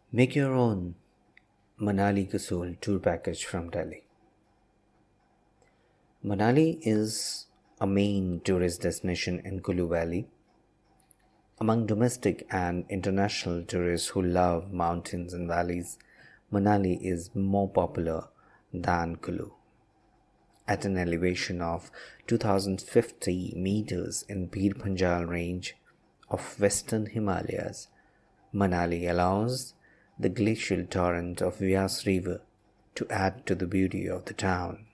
Make your own Manali Kasol tour package from Delhi. Manali is a main tourist destination in Kulu Valley. Among domestic and international tourists who love mountains and valleys, Manali is more popular than Kulu. At an elevation of 2050 meters in Pir Panjal range of western Himalayas, Manali allows the glacial torrent of Vyas River to add to the beauty of the town.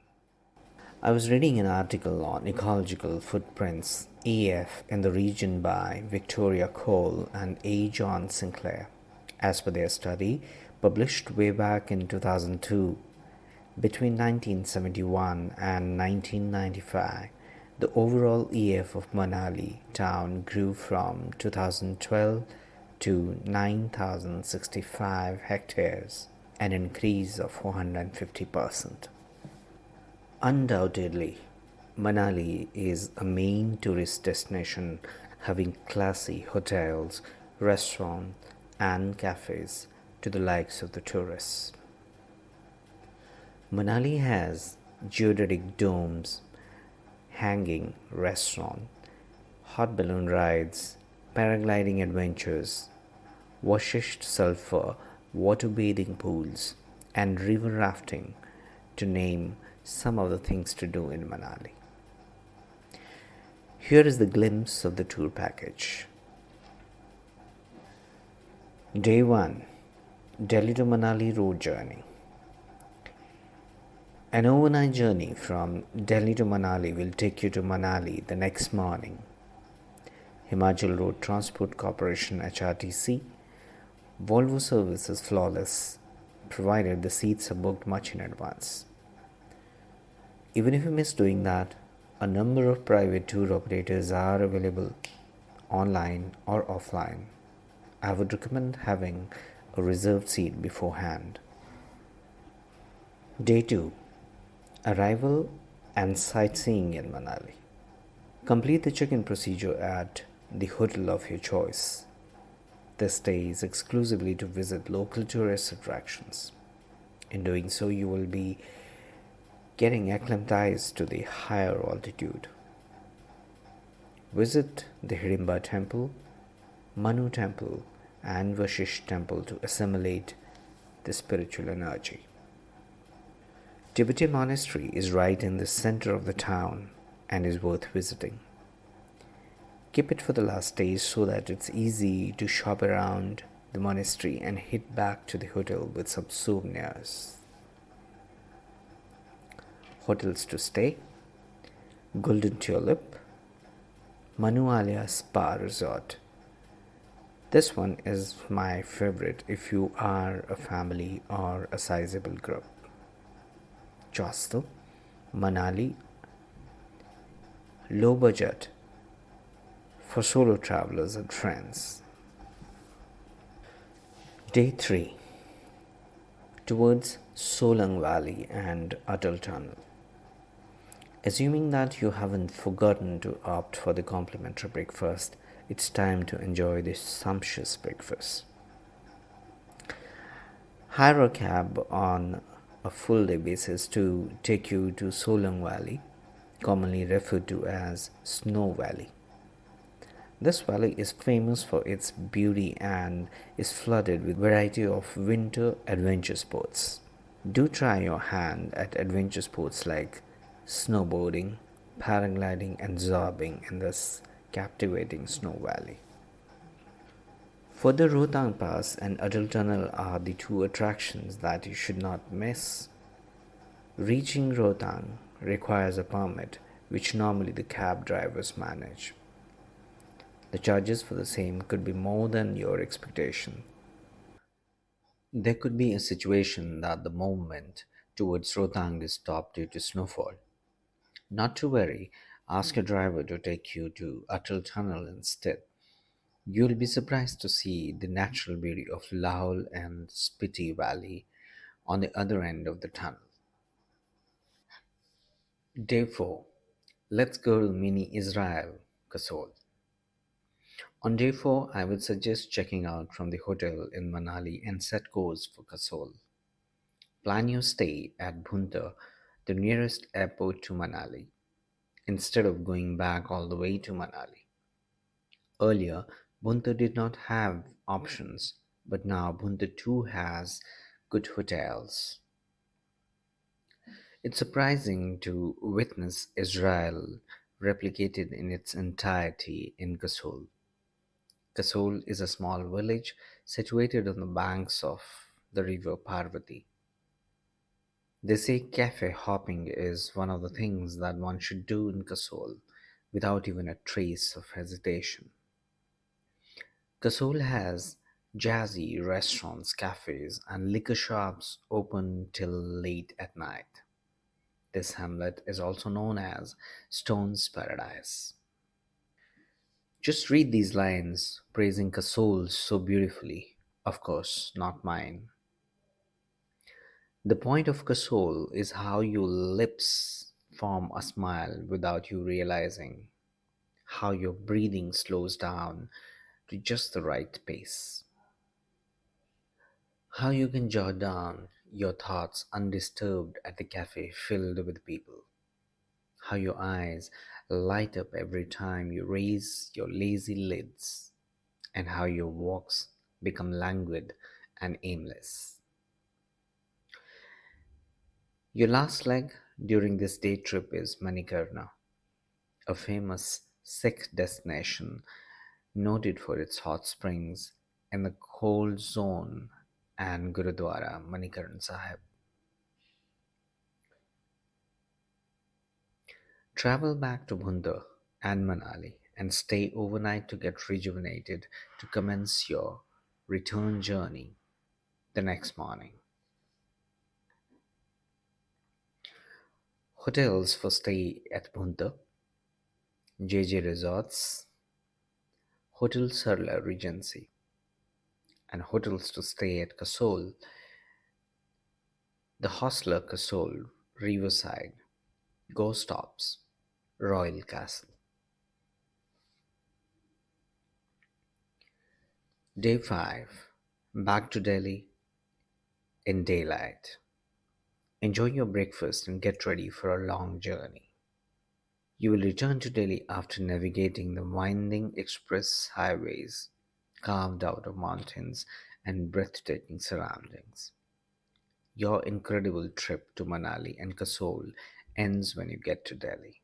I was reading an article on ecological footprints EF in the region by Victoria Cole and A. John Sinclair. As per their study, published way back in 2002, between 1971 and 1995, the overall EF of Manali town grew from 2012 to 9,065 hectares, an increase of 450%. Undoubtedly, Manali is a main tourist destination having classy hotels, restaurants, and cafes to the likes of the tourists. Manali has geodetic domes, hanging restaurant, hot balloon rides, paragliding adventures, Vashisht sulfur water bathing pools, and river rafting, to name some of the things to do in Manali. Here is the glimpse of the tour package. Day 1, Delhi to Manali road journey. An overnight journey from Delhi to Manali will take you to Manali the next morning. Himachal Road Transport Corporation HRTC. Volvo service is flawless, provided the seats are booked much in advance. Even if you miss doing that, a number of private tour operators are available online or offline. I would recommend having a reserved seat beforehand. Day 2, Arrival and sightseeing in Manali. Complete the check-in procedure at the hotel of your choice. This stay is exclusively to visit local tourist attractions. In doing so, you will be getting acclimatized to the higher altitude. Visit the Hidimba temple, Manu temple, and Vashish temple to assimilate the spiritual energy. Tibetan monastery is right in the center of the town and is worth visiting. Keep it for the last days so that it's easy to shop around the monastery and head back to the hotel with some souvenirs. Hotels to stay: Golden Tulip, Manu Alia Spa Resort. This one is my favorite if you are a family or a sizable group. Hostel, Manali, low budget for solo travelers and friends. Day 3, towards Solang Valley and Atal Tunnel. Assuming that you haven't forgotten to opt for the complimentary breakfast, it's time to enjoy this sumptuous breakfast. Hire a cab on a full day basis to take you to Solang Valley, commonly referred to as Snow Valley. This valley is famous for its beauty and is flooded with variety of winter adventure sports. Do try your hand at adventure sports like snowboarding, paragliding, and zorbing in this captivating snow valley. Further, Rohtang Pass and Atal Tunnel are the two attractions that you should not miss. Reaching Rohtang requires a permit, which normally the cab drivers manage. The charges for the same could be more than your expectation. There could be a situation that the movement towards Rohtang is stopped due to snowfall. Not to worry, ask your driver to take you to Atal Tunnel instead. You'll be surprised to see the natural beauty of Lahaul and Spiti Valley on the other end of the tunnel. Day 4. Let's go to mini Israel, Kasol. On day 4, I would suggest checking out from the hotel in Manali and set course for Kasol. Plan your stay at Bhuntar, the nearest airport to Manali, instead of going back all the way to Manali. Earlier, Bhuntar did not have options, but now Bhuntar too has good hotels. It's surprising to witness Israel replicated in its entirety in Kasol. Kasol is a small village situated on the banks of the river Parvati. They say cafe hopping is one of the things that one should do in Kasol without even a trace of hesitation. Kasol has jazzy restaurants, cafes, and liquor shops open till late at night. This hamlet is also known as Stone's Paradise. Just read these lines praising Kasol so beautifully. Of course, not mine. The point of Kasol is how your lips form a smile without you realizing, how your breathing slows down to just the right pace, how you can jot down your thoughts undisturbed at the cafe filled with people, how your eyes light up every time you raise your lazy lids, and how your walks become languid and aimless. Your last leg during this day trip is Manikarna, a famous Sikh destination noted for its hot springs and the cold zone and Gurudwara Manikarna Sahib. Travel back to Bhunda and Manali and stay overnight to get rejuvenated to commence your return journey the next morning. Hotels for stay at Bhunda, JJ Resorts, Hotel Sarla Regency, and hotels to stay at Kasol, the Hostler Kasol, Riverside, Go Stops, Royal Castle. Day 5. Back to Delhi in daylight. Enjoy your breakfast and get ready for a long journey. You will return to Delhi after navigating the winding express highways carved out of mountains and breathtaking surroundings. Your incredible trip to Manali and Kasol ends when you get to Delhi.